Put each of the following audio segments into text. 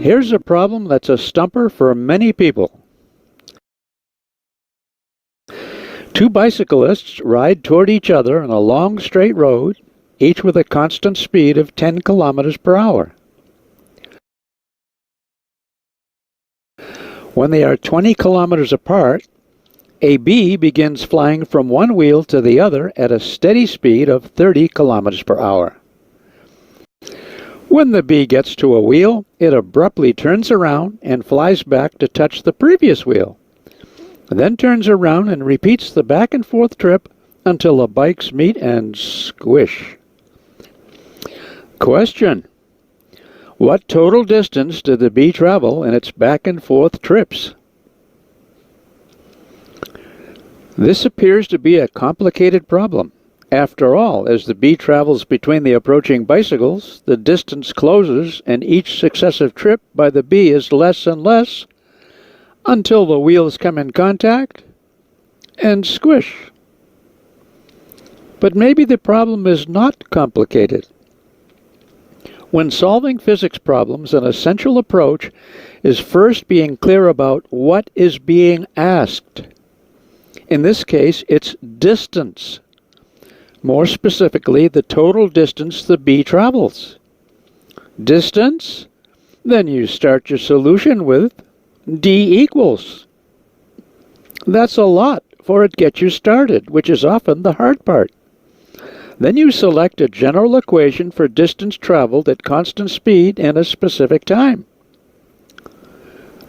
Here's a problem that's a stumper for many people. Two bicyclists ride toward each other on a long straight road, each with a constant speed of 10 kilometers per hour. When they are 20 kilometers apart, a bee begins flying from one wheel to the other at a steady speed of 30 kilometers per hour. When the bee gets to a wheel, it abruptly turns around and flies back to touch the previous wheel, then turns around and repeats the back and forth trip until the bikes meet and squish. Question: what total distance did the bee travel in its back and forth trips? This appears to be a complicated problem. After all, as the bee travels between the approaching bicycles, the distance closes and each successive trip by the bee is less and less until the wheels come in contact and squish. But maybe the problem is not complicated. When solving physics problems, an essential approach is first being clear about what is being asked. In this case, it's distance. More specifically, the total distance the bee travels. Distance? Then you start your solution with d equals. That's a lot, for it gets you started, which is often the hard part. Then you select a general equation for distance traveled at constant speed in a specific time.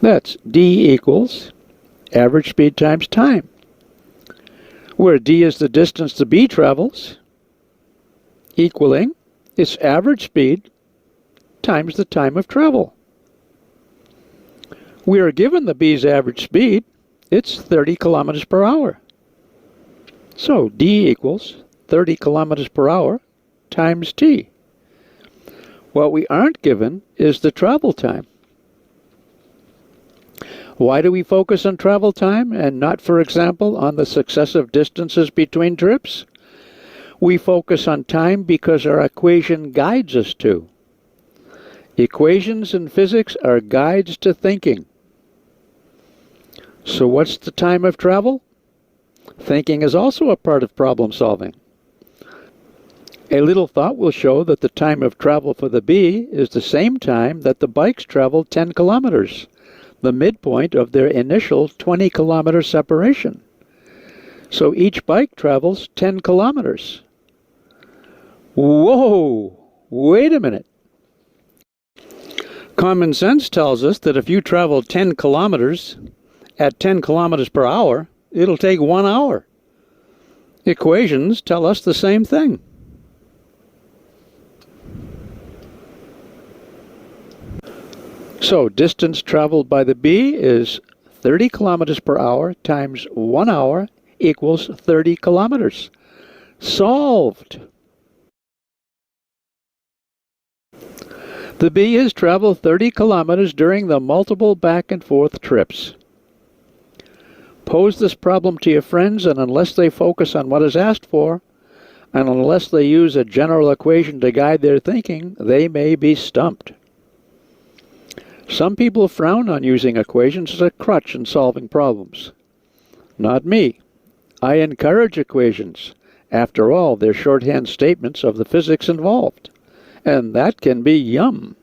That's d equals average speed times time, where d is the distance the bee travels, equaling its average speed times the time of travel. We are given the bee's average speed. It's 30 kilometers per hour. So d equals 30 kilometers per hour times t. What we aren't given is the travel time. Why do we focus on travel time and not, for example, on the successive distances between trips? We focus on time because our equation guides us to. Equations in physics are guides to thinking. So what's the time of travel? Thinking is also a part of problem solving. A little thought will show that the time of travel for the bee is the same time that the bikes traveled 10 kilometers, the midpoint of their initial 20-kilometer separation. So each bike travels 10 kilometers. Whoa! Wait a minute. Common sense tells us that if you travel 10 kilometers at 10 kilometers per hour, it'll take 1 hour. Equations tell us the same thing. So distance traveled by the bee is 30 kilometers per hour times 1 hour equals 30 kilometers. Solved! The bee has traveled 30 kilometers during the multiple back and forth trips. Pose this problem to your friends, and unless they focus on what is asked for, and unless they use a general equation to guide their thinking, they may be stumped. Some people frown on using equations as a crutch in solving problems. Not me. I encourage equations. After all, they're shorthand statements of the physics involved. And that can be yum.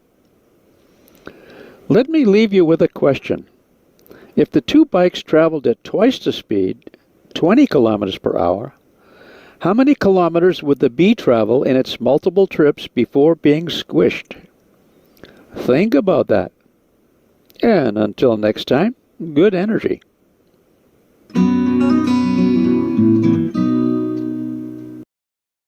Let me leave you with a question. If the two bikes traveled at twice the speed, 20 kilometers per hour, how many kilometers would the bee travel in its multiple trips before being squished? Think about that. And until next time, good energy.